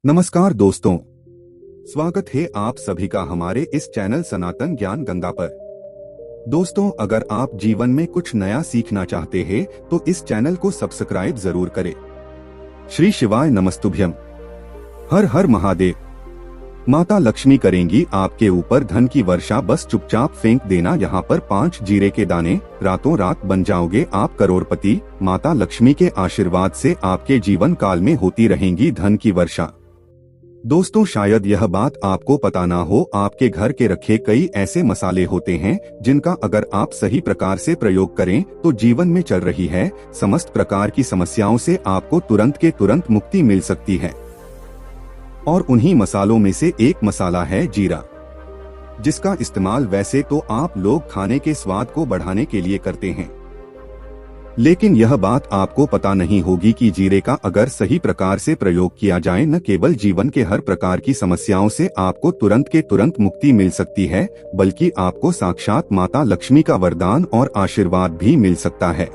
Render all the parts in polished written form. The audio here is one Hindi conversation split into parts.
नमस्कार दोस्तों, स्वागत है आप सभी का हमारे इस चैनल सनातन ज्ञान गंगा पर। दोस्तों, अगर आप जीवन में कुछ नया सीखना चाहते हैं तो इस चैनल को सब्सक्राइब जरूर करें। श्री शिवाय नमस्तुभ्यम। हर हर महादेव। माता लक्ष्मी करेंगी आपके ऊपर धन की वर्षा, बस चुपचाप फेंक देना यहाँ पर 5 जीरे के दाने, रातों रात बन जाओगे आप करोड़पति। माता लक्ष्मी के आशीर्वाद से आपके जीवन काल में होती रहेंगी धन की वर्षा। दोस्तों, शायद यह बात आपको पता ना हो, आपके घर के रखे कई ऐसे मसाले होते हैं जिनका अगर आप सही प्रकार से प्रयोग करें तो जीवन में चल रही है समस्त प्रकार की समस्याओं से आपको तुरंत के तुरंत मुक्ति मिल सकती है। और उन्हीं मसालों में से एक मसाला है जीरा, जिसका इस्तेमाल वैसे तो आप लोग खाने के स्वाद को बढ़ाने के लिए करते हैं, लेकिन यह बात आपको पता नहीं होगी कि जीरे का अगर सही प्रकार से प्रयोग किया जाए न केवल जीवन के हर प्रकार की समस्याओं से आपको तुरंत के तुरंत मुक्ति मिल सकती है, बल्कि आपको साक्षात माता लक्ष्मी का वरदान और आशीर्वाद भी मिल सकता है।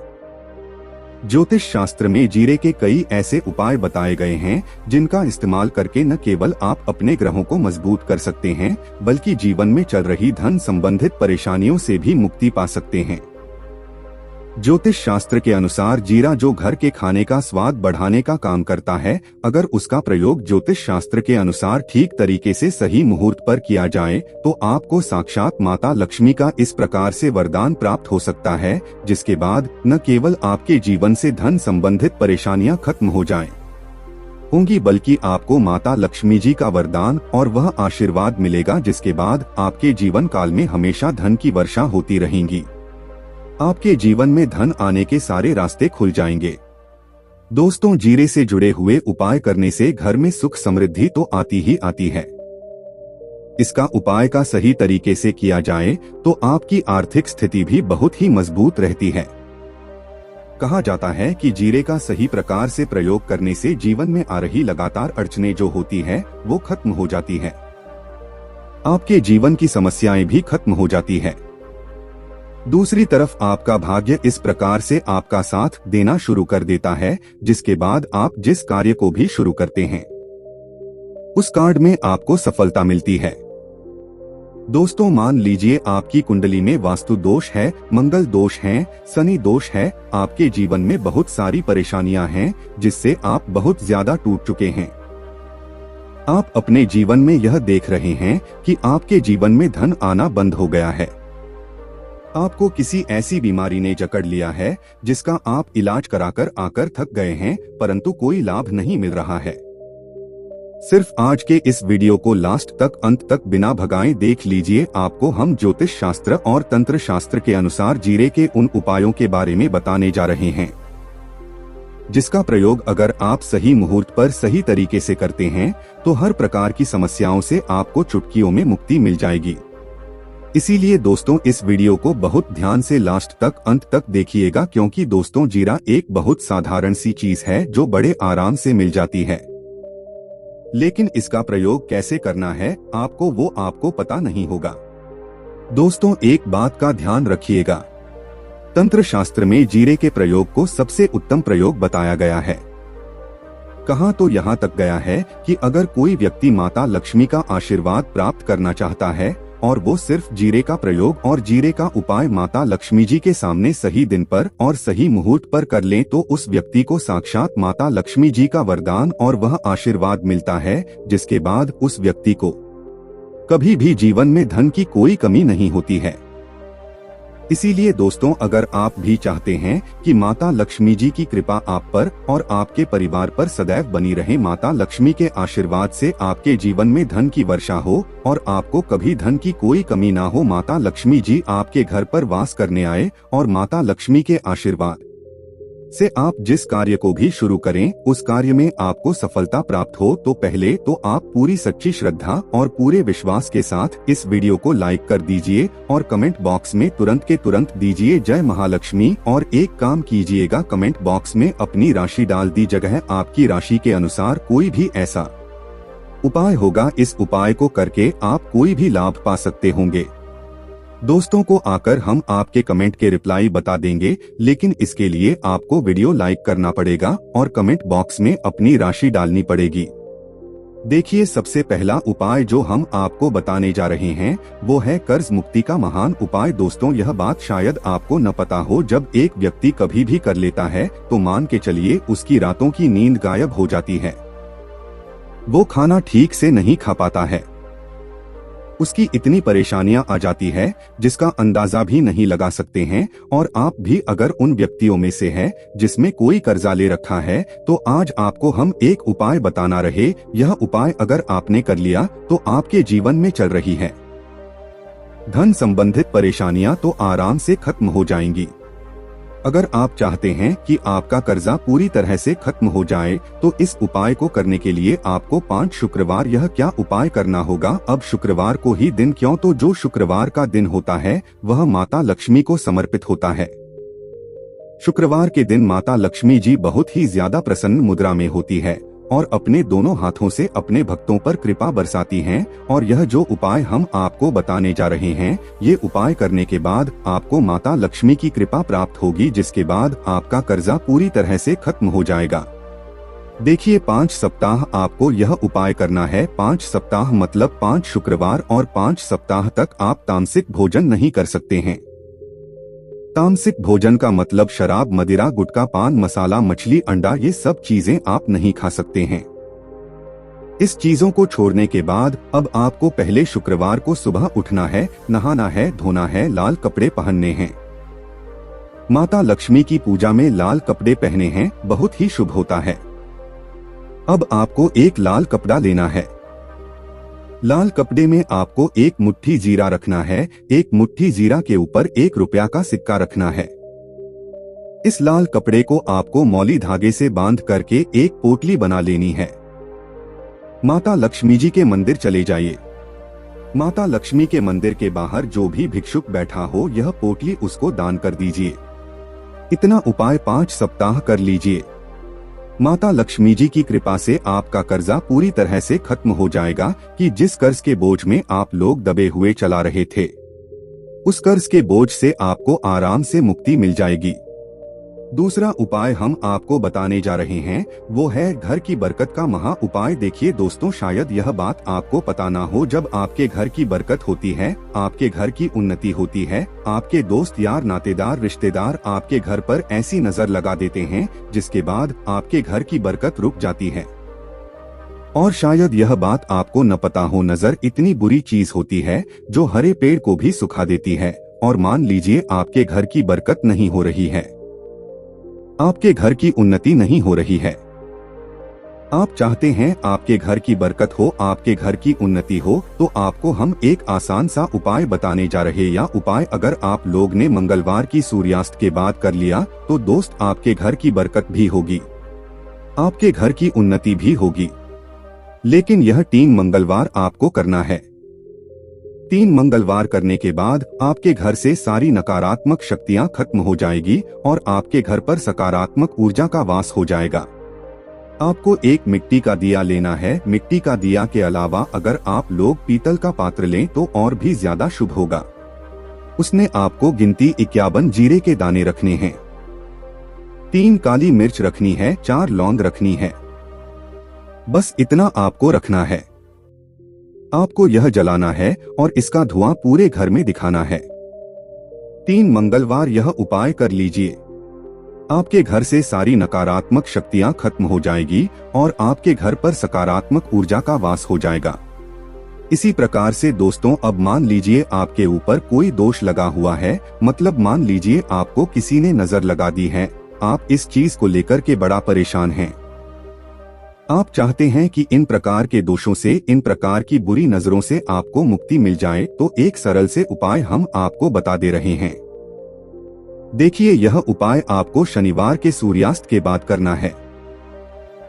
ज्योतिष शास्त्र में जीरे के कई ऐसे उपाय बताए गए हैं जिनका इस्तेमाल करके न केवल आप अपने ग्रहों को मजबूत कर सकते हैं, बल्कि जीवन में चल रही धन संबंधित परेशानियों से भी मुक्ति पा सकते हैं। ज्योतिष शास्त्र के अनुसार जीरा जो घर के खाने का स्वाद बढ़ाने का काम करता है, अगर उसका प्रयोग ज्योतिष शास्त्र के अनुसार ठीक तरीके से सही मुहूर्त पर किया जाए तो आपको साक्षात माता लक्ष्मी का इस प्रकार से वरदान प्राप्त हो सकता है, जिसके बाद न केवल आपके जीवन से धन संबंधित परेशानियां खत्म हो जाएं होंगी, बल्कि आपको माता लक्ष्मी जी का वरदान और वह आशीर्वाद मिलेगा जिसके बाद आपके जीवन काल में हमेशा धन की वर्षा होती रहेंगी। आपके जीवन में धन आने के सारे रास्ते खुल जाएंगे। दोस्तों, जीरे से जुड़े हुए उपाय करने से घर में सुख समृद्धि तो आती ही आती है। इसका उपाय का सही तरीके से किया जाए तो आपकी आर्थिक स्थिति भी बहुत ही मजबूत रहती है। कहा जाता है कि जीरे का सही प्रकार से प्रयोग करने से जीवन में आ रही लगातार अड़चनें जो होती है वो खत्म हो जाती है। आपके जीवन की समस्याएं भी खत्म हो जाती है। दूसरी तरफ आपका भाग्य इस प्रकार से आपका साथ देना शुरू कर देता है, जिसके बाद आप जिस कार्य को भी शुरू करते हैं उस कार्य में आपको सफलता मिलती है। दोस्तों, मान लीजिए आपकी कुंडली में वास्तु दोष है, मंगल दोष है, शनि दोष है, आपके जीवन में बहुत सारी परेशानियां हैं जिससे आप बहुत ज्यादा टूट चुके हैं। आप अपने जीवन में यह देख रहे हैं कि आपके जीवन में धन आना बंद हो गया है। आपको किसी ऐसी बीमारी ने जकड़ लिया है जिसका आप इलाज कराकर आकर थक गए हैं, परंतु कोई लाभ नहीं मिल रहा है। सिर्फ आज के इस वीडियो को लास्ट तक अंत तक बिना भगाए देख लीजिए। आपको हम ज्योतिष शास्त्र और तंत्र शास्त्र के अनुसार जीरे के उन उपायों के बारे में बताने जा रहे हैं जिसका प्रयोग अगर आप सही मुहूर्त पर सही तरीके से करते हैं तो हर प्रकार की समस्याओं से आपको चुटकियों में मुक्ति मिल जाएगी। इसीलिए दोस्तों, इस वीडियो को बहुत ध्यान से लास्ट तक अंत तक देखिएगा, क्योंकि दोस्तों जीरा एक बहुत साधारण सी चीज है जो बड़े आराम से मिल जाती है, लेकिन इसका प्रयोग कैसे करना है आपको पता नहीं होगा। दोस्तों, एक बात का ध्यान रखिएगा, तंत्र शास्त्र में जीरे के प्रयोग को सबसे उत्तम प्रयोग बताया गया है। कहा तो यहाँ तक गया है कि अगर कोई व्यक्ति माता लक्ष्मी का आशीर्वाद प्राप्त करना चाहता है और वो सिर्फ जीरे का प्रयोग और जीरे का उपाय माता लक्ष्मी जी के सामने सही दिन पर और सही मुहूर्त पर कर लें तो उस व्यक्ति को साक्षात माता लक्ष्मी जी का वरदान और वह आशीर्वाद मिलता है, जिसके बाद उस व्यक्ति को कभी भी जीवन में धन की कोई कमी नहीं होती है। इसीलिए दोस्तों, अगर आप भी चाहते हैं कि माता लक्ष्मी जी की कृपा आप पर और आपके परिवार पर सदैव बनी रहे, माता लक्ष्मी के आशीर्वाद से आपके जीवन में धन की वर्षा हो और आपको कभी धन की कोई कमी ना हो, माता लक्ष्मी जी आपके घर पर वास करने आए और माता लक्ष्मी के आशीर्वाद से आप जिस कार्य को भी शुरू करें उस कार्य में आपको सफलता प्राप्त हो, तो पहले तो आप पूरी सच्ची श्रद्धा और पूरे विश्वास के साथ इस वीडियो को लाइक कर दीजिए और कमेंट बॉक्स में तुरंत के तुरंत दीजिए जय महालक्ष्मी। और एक काम कीजिएगा, कमेंट बॉक्स में अपनी राशि डाल दी जगह आपकी राशि के अनुसार कोई भी ऐसा उपाय होगा, इस उपाय को करके आप कोई भी लाभ पा सकते होंगे। दोस्तों को आकर हम आपके कमेंट के रिप्लाई बता देंगे, लेकिन इसके लिए आपको वीडियो लाइक करना पड़ेगा और कमेंट बॉक्स में अपनी राशि डालनी पड़ेगी। देखिए, सबसे पहला उपाय जो हम आपको बताने जा रहे हैं वो है कर्ज मुक्ति का महान उपाय। दोस्तों, यह बात शायद आपको न पता हो, जब एक व्यक्ति कभी भी कर लेता है तो मान के चलिए उसकी रातों की नींद गायब हो जाती है, वो खाना ठीक से नहीं खा पाता है, उसकी इतनी परेशानियां आ जाती है जिसका अंदाजा भी नहीं लगा सकते हैं। और आप भी अगर उन व्यक्तियों में से हैं जिसमें कोई कर्जा ले रखा है, तो आज आपको हम एक उपाय बताना रहे। यह उपाय अगर आपने कर लिया तो आपके जीवन में चल रही है धन संबंधित परेशानियां तो आराम से खत्म हो जाएंगी। अगर आप चाहते हैं कि आपका कर्जा पूरी तरह से खत्म हो जाए, तो इस उपाय को करने के लिए आपको 5 शुक्रवार यह क्या उपाय करना होगा। अब शुक्रवार को ही दिन क्यों, तो जो शुक्रवार का दिन होता है वह माता लक्ष्मी को समर्पित होता है। शुक्रवार के दिन माता लक्ष्मी जी बहुत ही ज्यादा प्रसन्न मुद्रा में होती है और अपने दोनों हाथों से अपने भक्तों पर कृपा बरसाती हैं। और यह जो उपाय हम आपको बताने जा रहे हैं, ये उपाय करने के बाद आपको माता लक्ष्मी की कृपा प्राप्त होगी, जिसके बाद आपका कर्जा पूरी तरह से खत्म हो जाएगा। देखिए, 5 सप्ताह आपको यह उपाय करना है। 5 सप्ताह मतलब 5 शुक्रवार, और 5 सप्ताह तक आप तामसिक भोजन नहीं कर सकते हैं। तामसिक भोजन का मतलब शराब, मदिरा, गुटखा, पान मसाला, मछली, अंडा, ये सब चीजें आप नहीं खा सकते हैं। इस चीजों को छोड़ने के बाद अब आपको पहले शुक्रवार को सुबह उठना है, नहाना है, धोना है, लाल कपड़े पहनने हैं। माता लक्ष्मी की पूजा में लाल कपड़े पहने हैं बहुत ही शुभ होता है। अब आपको एक लाल कपड़ा लेना है। लाल कपड़े में आपको 1 मुट्ठी जीरा रखना है। 1 मुट्ठी जीरा के ऊपर 1 रुपया का सिक्का रखना है। इस लाल कपड़े को आपको मौली धागे से बांध करके एक पोटली बना लेनी है। माता लक्ष्मी जी के मंदिर चले जाइए। माता लक्ष्मी के मंदिर के बाहर जो भी भिक्षुक बैठा हो, यह पोटली उसको दान कर दीजिए। इतना उपाय 5 सप्ताह कर लीजिए। माता लक्ष्मी जी की कृपा से आपका कर्जा पूरी तरह से खत्म हो जाएगा कि जिस कर्ज के बोझ में आप लोग दबे हुए चला रहे थे, उस कर्ज के बोझ से आपको आराम से मुक्ति मिल जाएगी। दूसरा उपाय हम आपको बताने जा रहे हैं वो है घर की बरकत का महा उपाय। देखिए दोस्तों, शायद यह बात आपको पता ना हो, जब आपके घर की बरकत होती है, आपके घर की उन्नति होती है, आपके दोस्त यार नातेदार रिश्तेदार आपके घर पर ऐसी नजर लगा देते हैं जिसके बाद आपके घर की बरकत रुक जाती है। और शायद यह बात आपको न पता हो, नजर इतनी बुरी चीज होती है जो हरे पेड़ को भी सुखा देती है। और मान लीजिए आपके घर की बरकत नहीं हो रही है, आपके घर की उन्नति नहीं हो रही है, आप चाहते हैं आपके घर की बरकत हो, आपके घर की उन्नति हो, तो आपको हम एक आसान सा उपाय बताने जा रहे हैं। या उपाय अगर आप लोग ने मंगलवार की सूर्यास्त के बाद कर लिया तो दोस्त आपके घर की बरकत भी होगी, आपके घर की उन्नति भी होगी। लेकिन यह 3 मंगलवार आपको करना है। 3 मंगलवार करने के बाद आपके घर से सारी नकारात्मक शक्तियां खत्म हो जाएगी और आपके घर पर सकारात्मक ऊर्जा का वास हो जाएगा। आपको एक मिट्टी का दिया लेना है। मिट्टी का दिया के अलावा अगर आप लोग पीतल का पात्र लें तो और भी ज्यादा शुभ होगा। उसने आपको गिनती 51 जीरे के दाने रखने हैं, 3 काली मिर्च रखनी है, 4 लौंग रखनी है। बस इतना आपको रखना है। आपको यह जलाना है और इसका धुआं पूरे घर में दिखाना है। 3 मंगलवार यह उपाय कर लीजिए। आपके घर से सारी नकारात्मक शक्तियां खत्म हो जाएगी और आपके घर पर सकारात्मक ऊर्जा का वास हो जाएगा। इसी प्रकार से दोस्तों, अब मान लीजिए आपके ऊपर कोई दोष लगा हुआ है, मतलब मान लीजिए आपको किसी ने नजर लगा दी है, आप इस चीज को लेकर के बड़ा परेशान हैं। आप चाहते हैं कि इन प्रकार के दोषों से, इन प्रकार की बुरी नजरों से आपको मुक्ति मिल जाए, तो एक सरल से उपाय हम आपको बता दे रहे हैं। देखिए, यह उपाय आपको शनिवार के सूर्यास्त के बाद करना है।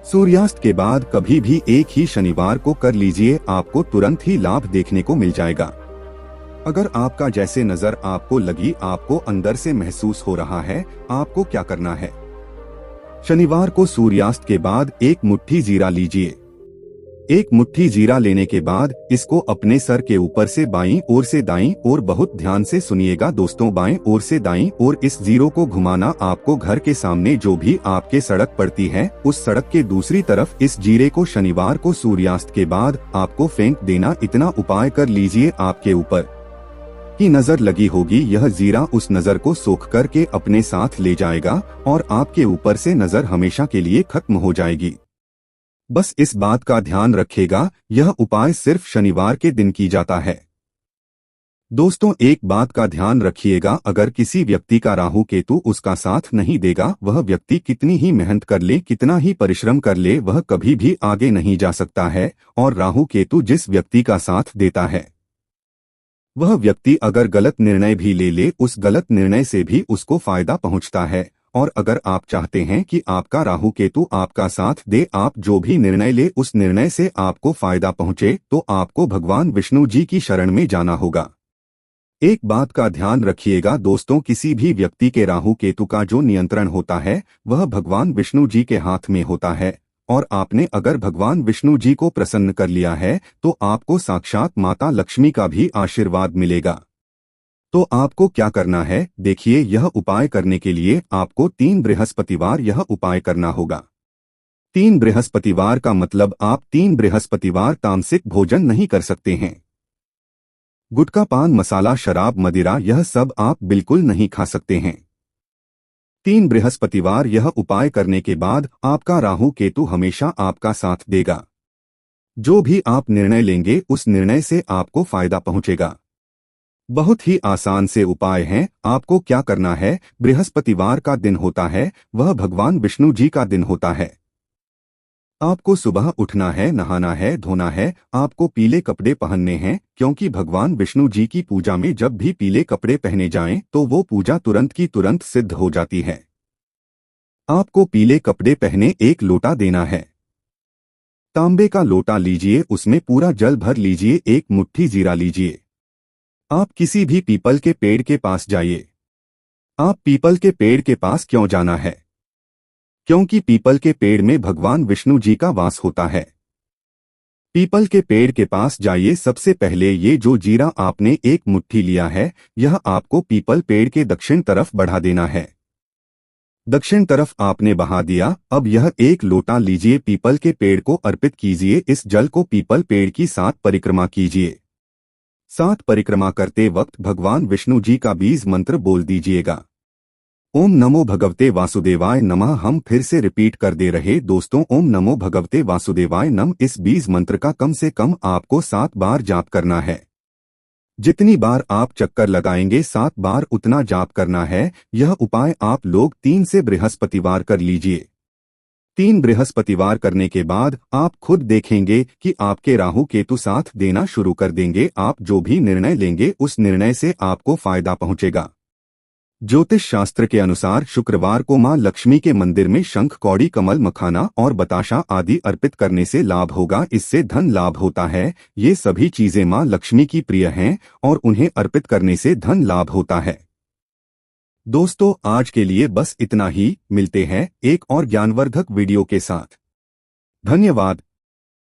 सूर्यास्त के बाद कभी भी एक ही शनिवार को कर लीजिए, आपको तुरंत ही लाभ देखने को मिल जाएगा। अगर आपका जैसे नजर आपको लगी, आपको अंदर से महसूस हो रहा है, आपको क्या करना है? शनिवार को सूर्यास्त के बाद 1 मुट्ठी जीरा लीजिए। एक मुट्ठी जीरा लेने के बाद इसको अपने सर के ऊपर से बाईं ओर से दाईं ओर बहुत ध्यान से सुनिएगा दोस्तों, बाईं ओर से दाईं ओर इस जीरो को घुमाना। आपको घर के सामने जो भी आपके सड़क पड़ती है उस सड़क के दूसरी तरफ इस जीरे को शनिवार को सूर्यास्त के बाद आपको फेंक देना। इतना उपाय कर लीजिए, आपके ऊपर की नजर लगी होगी यह जीरा उस नजर को सोख करके अपने साथ ले जाएगा और आपके ऊपर से नजर हमेशा के लिए खत्म हो जाएगी। बस इस बात का ध्यान रखिएगा, यह उपाय सिर्फ शनिवार के दिन की जाता है। दोस्तों एक बात का ध्यान रखिएगा, अगर किसी व्यक्ति का राहु केतु उसका साथ नहीं देगा, वह व्यक्ति कितनी ही मेहनत कर ले, कितना ही परिश्रम कर ले, वह कभी भी आगे नहीं जा सकता है। और राहु केतु जिस व्यक्ति का साथ देता है वह व्यक्ति अगर गलत निर्णय भी ले उस गलत निर्णय से भी उसको फायदा पहुंचता है। और अगर आप चाहते हैं कि आपका राहु केतु आपका साथ दे, आप जो भी निर्णय ले उस निर्णय से आपको फायदा पहुंचे, तो आपको भगवान विष्णु जी की शरण में जाना होगा। एक बात का ध्यान रखिएगा दोस्तों, किसी भी व्यक्ति के राहु केतु का जो नियंत्रण होता है वह भगवान विष्णु जी के हाथ में होता है। और आपने अगर भगवान विष्णु जी को प्रसन्न कर लिया है तो आपको साक्षात माता लक्ष्मी का भी आशीर्वाद मिलेगा। तो आपको क्या करना है, देखिए, यह उपाय करने के लिए आपको 3 बृहस्पतिवार यह उपाय करना होगा। 3 बृहस्पतिवार का मतलब आप 3 बृहस्पतिवार तामसिक भोजन नहीं कर सकते हैं। गुटखा, पान मसाला, शराब, मदिरा यह सब आप बिल्कुल नहीं खा सकते हैं। 3 बृहस्पतिवार यह उपाय करने के बाद आपका राहु केतु हमेशा आपका साथ देगा। जो भी आप निर्णय लेंगे उस निर्णय से आपको फायदा पहुंचेगा। बहुत ही आसान से उपाय हैं। आपको क्या करना है, बृहस्पतिवार का दिन होता है वह भगवान विष्णु जी का दिन होता है। आपको सुबह उठना है, नहाना है, धोना है, आपको पीले कपड़े पहनने हैं, क्योंकि भगवान विष्णु जी की पूजा में जब भी पीले कपड़े पहने जाएं तो वो पूजा तुरंत की तुरंत सिद्ध हो जाती है। आपको पीले कपड़े पहने एक लोटा देना है, तांबे का लोटा लीजिए, उसमें पूरा जल भर लीजिए, एक मुट्ठी जीरा लीजिए। आप किसी भी पीपल के पेड़ के पास जाइए। आप पीपल के पेड़ के पास क्यों जाना है, क्योंकि पीपल के पेड़ में भगवान विष्णु जी का वास होता है। पीपल के पेड़ के पास जाइए। सबसे पहले ये जो जीरा आपने एक मुट्ठी लिया है यह आपको पीपल पेड़ के दक्षिण तरफ बढ़ा देना है। दक्षिण तरफ आपने बहा दिया। अब यह एक लोटा लीजिए, पीपल के पेड़ को अर्पित कीजिए। इस जल को पीपल पेड़ की 7 परिक्रमा कीजिए। 7 परिक्रमा करते वक्त भगवान विष्णु जी का बीज मंत्र बोल दीजिएगा। ओम नमो भगवते वासुदेवाय नमः। हम फिर से रिपीट कर दे रहे दोस्तों, ओम नमो भगवते वासुदेवाय नमः। इस बीज मंत्र का कम से कम आपको 7 बार जाप करना है। जितनी बार आप चक्कर लगाएंगे 7 बार उतना जाप करना है। यह उपाय आप लोग 3 से बृहस्पतिवार कर लीजिए। 3 बृहस्पतिवार करने के बाद आप खुद देखेंगे कि आपके राहु केतु साथ देना शुरू कर देंगे। आप जो भी निर्णय लेंगे उस निर्णय से आपको फायदा पहुंचेगा। ज्योतिष शास्त्र के अनुसार शुक्रवार को मां लक्ष्मी के मंदिर में शंख, कौड़ी, कमल, मखाना और बताशा आदि अर्पित करने से लाभ होगा। इससे धन लाभ होता है। ये सभी चीजें मां लक्ष्मी की प्रिय हैं और उन्हें अर्पित करने से धन लाभ होता है। दोस्तों आज के लिए बस इतना ही। मिलते हैं एक और ज्ञानवर्धक वीडियो के साथ। धन्यवाद।